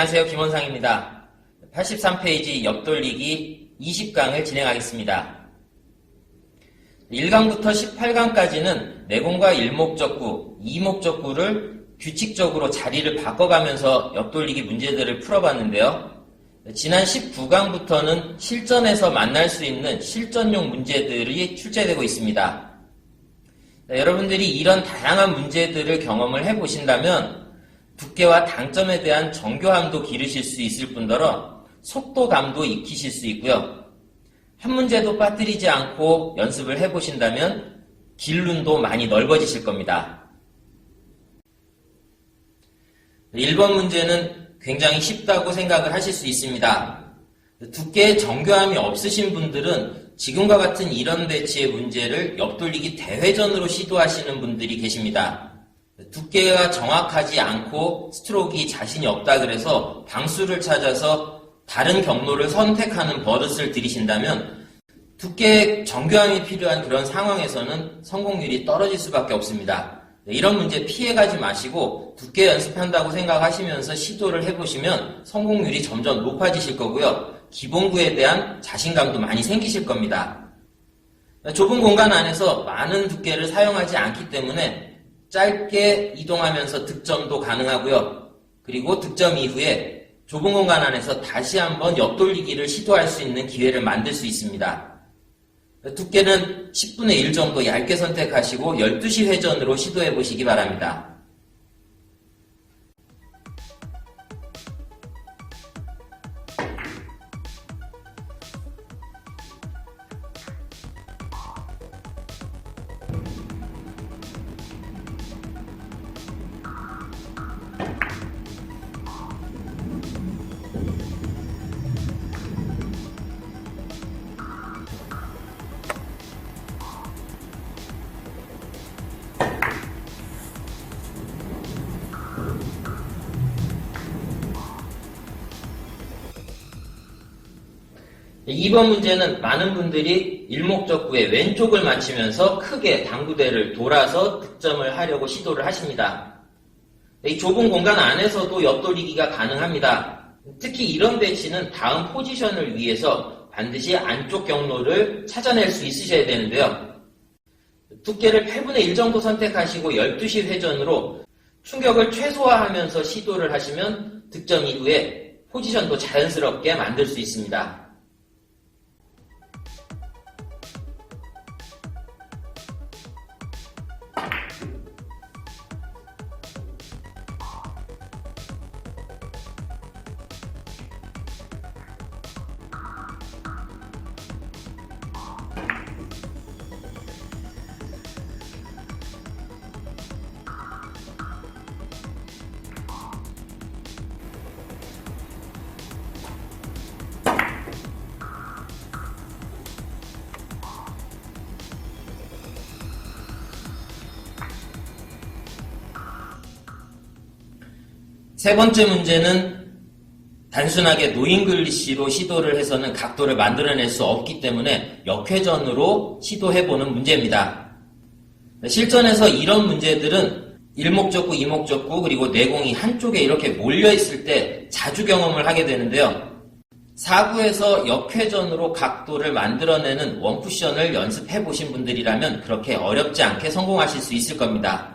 안녕하세요. 김원상입니다. 83페이지 옆돌리기 20강을 진행하겠습니다. 1강부터 18강까지는 내공과 일목적구, 이목적구를 규칙적으로 자리를 바꿔가면서 옆돌리기 문제들을 풀어봤는데요. 지난 19강부터는 실전에서 만날 수 있는 실전용 문제들이 출제되고 있습니다. 여러분들이 이런 다양한 문제들을 경험을 해보신다면 두께와 당점에 대한 정교함도 기르실 수 있을 뿐더러 속도감도 익히실 수 있고요. 한 문제도 빠뜨리지 않고 연습을 해보신다면 길눈도 많이 넓어지실 겁니다. 1번 문제는 굉장히 쉽다고 생각을 하실 수 있습니다. 두께에 정교함이 없으신 분들은 지금과 같은 이런 배치의 문제를 옆돌리기 대회전으로 시도하시는 분들이 계십니다. 두께가 정확하지 않고 스트로크가 자신이 없다 그래서 방수를 찾아서 다른 경로를 선택하는 버릇을 들이신다면 두께의 정교함이 필요한 그런 상황에서는 성공률이 떨어질 수밖에 없습니다. 이런 문제 피해가지 마시고 두께 연습한다고 생각하시면서 시도를 해보시면 성공률이 점점 높아지실 거고요. 기본구에 대한 자신감도 많이 생기실 겁니다. 좁은 공간 안에서 많은 두께를 사용하지 않기 때문에 짧게 이동하면서 득점도 가능하고요. 그리고 득점 이후에 좁은 공간 안에서 다시 한번 옆돌리기를 시도할 수 있는 기회를 만들 수 있습니다. 두께는 10분의 1 정도 얇게 선택하시고 12시 회전으로 시도해 보시기 바랍니다. 이번 문제는 많은 분들이 일목적구의 왼쪽을 맞추면서 크게 당구대를 돌아서 득점을 하려고 시도를 하십니다. 이 좁은 공간 안에서도 옆돌리기가 가능합니다. 특히 이런 배치는 다음 포지션을 위해서 반드시 안쪽 경로를 찾아낼 수 있으셔야 되는데요. 두께를 8분의 1 정도 선택하시고 12시 회전으로 충격을 최소화하면서 시도를 하시면 득점 이후에 포지션도 자연스럽게 만들 수 있습니다. 세 번째 문제는 단순하게 노잉글리시로 시도를 해서는 각도를 만들어낼 수 없기 때문에 역회전으로 시도해보는 문제입니다. 실전에서 이런 문제들은 일목적구, 이목적구, 그리고 내공이 한쪽에 이렇게 몰려있을 때 자주 경험을 하게 되는데요. 4구에서 역회전으로 각도를 만들어내는 원쿠션을 연습해보신 분들이라면 그렇게 어렵지 않게 성공하실 수 있을 겁니다.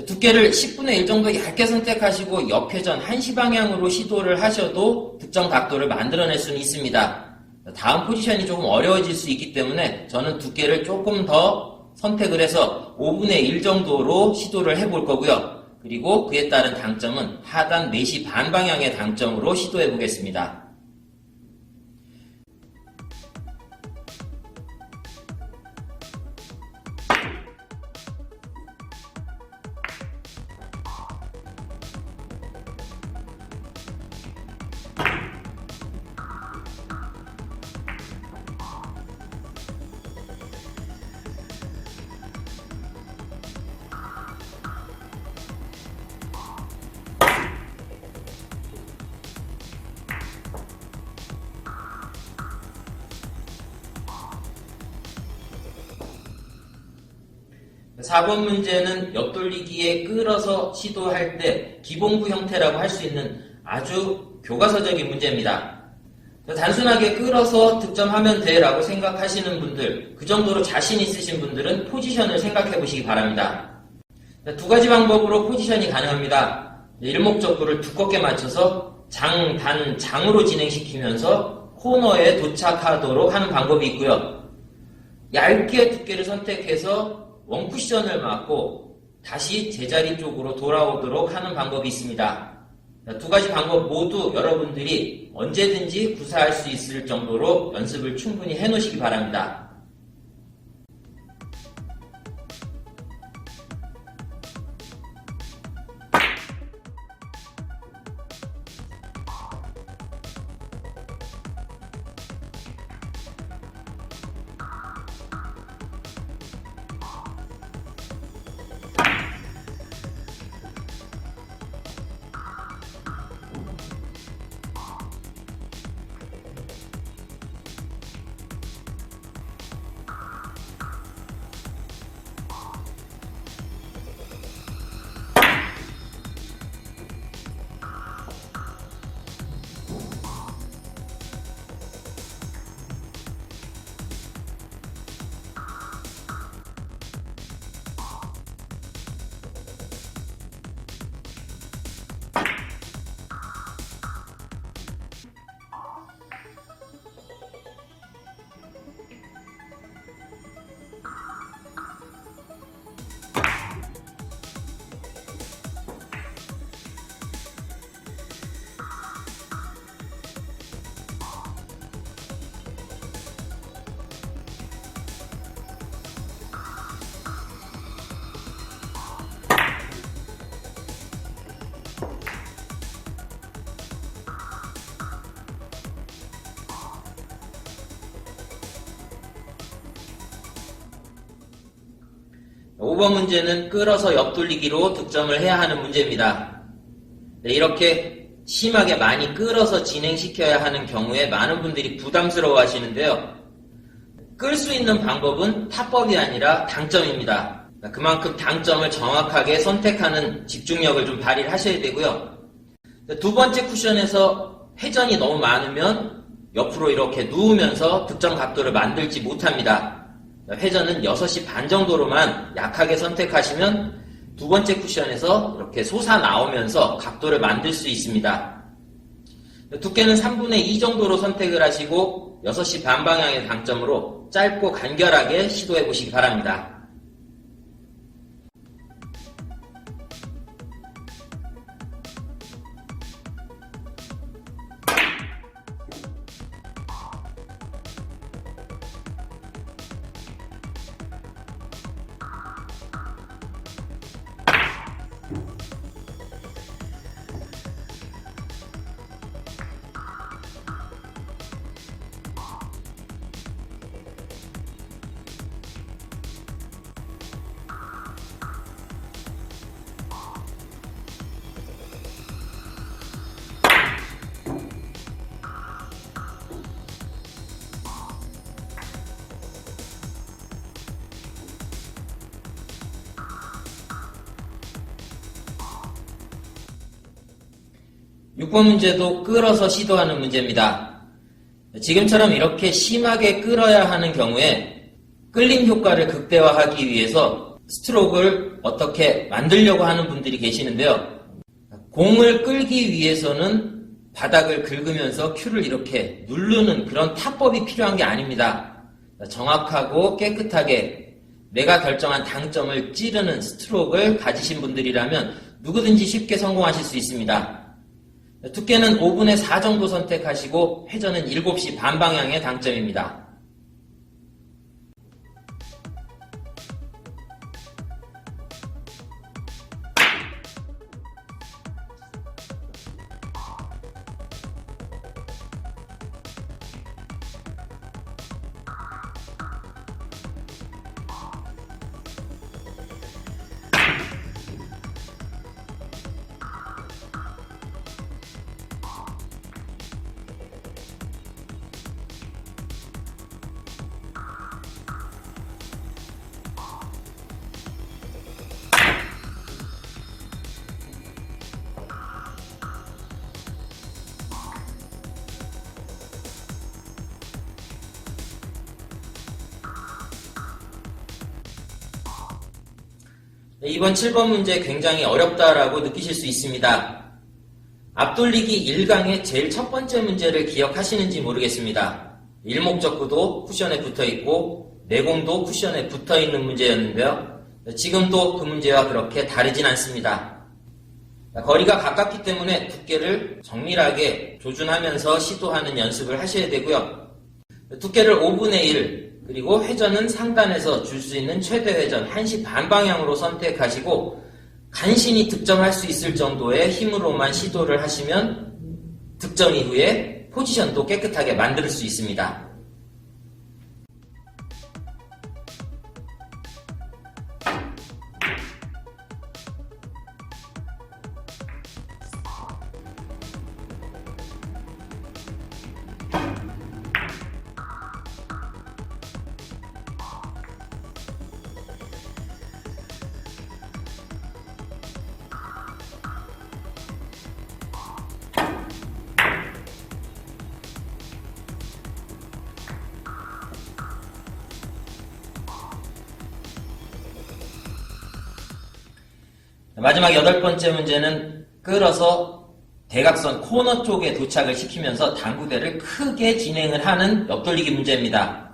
두께를 10분의 1 정도 얇게 선택하시고 역회전 1시 방향으로 시도를 하셔도 득점 각도를 만들어낼 수는 있습니다. 다음 포지션이 조금 어려워질 수 있기 때문에 저는 두께를 조금 더 선택을 해서 5분의 1 정도로 시도를 해볼 거고요. 그리고 그에 따른 당점은 하단 4시 반 방향의 당점으로 시도해 보겠습니다. 그 4번 문제는 옆돌리기에 끌어서 시도할 때 기본구 형태라고 할 수 있는 아주 교과서적인 문제입니다. 단순하게 끌어서 득점하면 돼 라고 생각하시는 분들, 그 정도로 자신 있으신 분들은 포지션을 생각해 보시기 바랍니다. 두 가지 방법으로 포지션이 가능합니다. 일목적구를 두껍게 맞춰서 장, 단, 장으로 진행시키면서 코너에 도착하도록 하는 방법이 있고요. 얇게 두께를 선택해서 원쿠션을 맞고 다시 제자리 쪽으로 돌아오도록 하는 방법이 있습니다. 두 가지 방법 모두 여러분들이 언제든지 구사할 수 있을 정도로 연습을 충분히 해놓으시기 바랍니다. 5번 문제는 끌어서 옆돌리기로 득점을 해야 하는 문제입니다. 이렇게 심하게 많이 끌어서 진행시켜야 하는 경우에 많은 분들이 부담스러워 하시는데요. 끌 수 있는 방법은 타법이 아니라 당점입니다. 그만큼 당점을 정확하게 선택하는 집중력을 좀 발휘를 하셔야 되고요. 두 번째 쿠션에서 회전이 너무 많으면 옆으로 이렇게 누우면서 득점 각도를 만들지 못합니다. 회전은 6시 반 정도로만 약하게 선택하시면 두 번째 쿠션에서 이렇게 솟아나오면서 각도를 만들 수 있습니다. 두께는 3분의 2 정도로 선택을 하시고 6시 반 방향의 당점으로 짧고 간결하게 시도해 보시기 바랍니다. 육 번 문제도 끌어서 시도하는 문제입니다. 지금처럼 이렇게 심하게 끌어야 하는 경우에 끌림 효과를 극대화하기 위해서 스트로크를 어떻게 만들려고 하는 분들이 계시는데요. 공을 끌기 위해서는 바닥을 긁으면서 큐를 이렇게 누르는 그런 타법이 필요한 게 아닙니다. 정확하고 깨끗하게 내가 결정한 당점을 찌르는 스트로크를 가지신 분들이라면 누구든지 쉽게 성공하실 수 있습니다. 두께는 5분의 4 정도 선택하시고 회전은 7시 반 방향의 당점입니다. 이번 7번 문제 굉장히 어렵다라고 느끼실 수 있습니다. 앞돌리기 1강의 제일 첫 번째 문제를 기억하시는지 모르겠습니다. 일목적구도 쿠션에 붙어있고 내공도 쿠션에 붙어있는 문제였는데요. 지금도 그 문제와 그렇게 다르진 않습니다. 거리가 가깝기 때문에 두께를 정밀하게 조준하면서 시도하는 연습을 하셔야 되고요. 두께를 5분의 1, 그리고 회전은 상단에서 줄 수 있는 최대 회전 1시 반 방향으로 선택하시고 간신히 득점할 수 있을 정도의 힘으로만 시도를 하시면 득점 이후에 포지션도 깨끗하게 만들 수 있습니다. 마지막 8번째 문제는 끌어서 대각선 코너 쪽에 도착을 시키면서 당구대를 크게 진행을 하는 옆돌리기 문제입니다.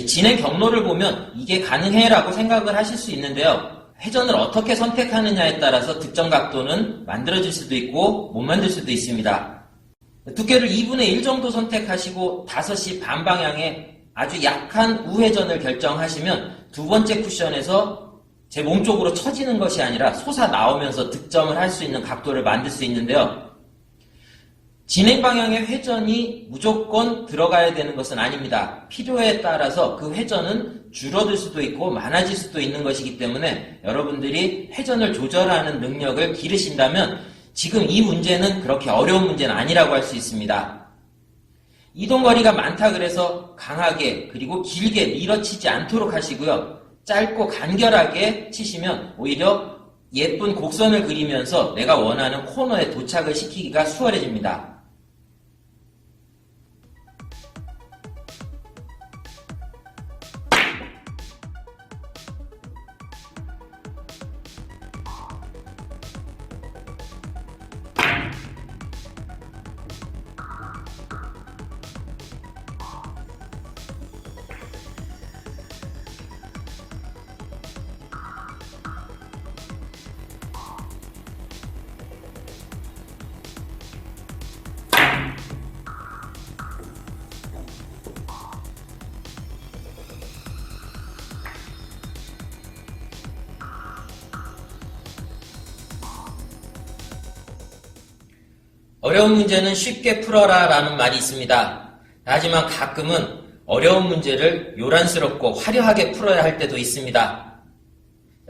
진행 경로를 보면 이게 가능해라고 생각을 하실 수 있는데요. 회전을 어떻게 선택하느냐에 따라서 득점 각도는 만들어질 수도 있고 못 만들 수도 있습니다. 두께를 2분의 1 정도 선택하시고 5시 반 방향에 아주 약한 우회전을 결정하시면 두 번째 쿠션에서 제 몸 쪽으로 처지는 것이 아니라 솟아 나오면서 득점을 할 수 있는 각도를 만들 수 있는데요. 진행 방향의 회전이 무조건 들어가야 되는 것은 아닙니다. 필요에 따라서 그 회전은 줄어들 수도 있고 많아질 수도 있는 것이기 때문에 여러분들이 회전을 조절하는 능력을 기르신다면 지금 이 문제는 그렇게 어려운 문제는 아니라고 할 수 있습니다. 이동거리가 많다 그래서 강하게 그리고 길게 밀어치지 않도록 하시고요. 짧고 간결하게 치시면 오히려 예쁜 곡선을 그리면서 내가 원하는 코너에 도착을 시키기가 수월해집니다. 어려운 문제는 쉽게 풀어라 라는 말이 있습니다. 하지만 가끔은 어려운 문제를 요란스럽고 화려하게 풀어야 할 때도 있습니다.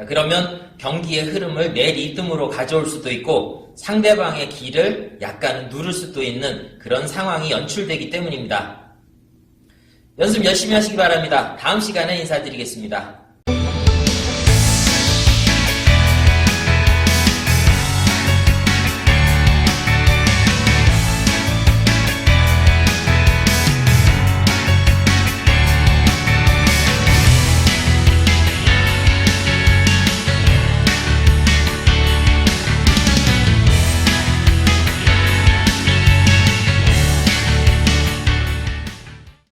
그러면 경기의 흐름을 내 리듬으로 가져올 수도 있고 상대방의 기를 약간 누를 수도 있는 그런 상황이 연출되기 때문입니다. 연습 열심히 하시기 바랍니다. 다음 시간에 인사드리겠습니다.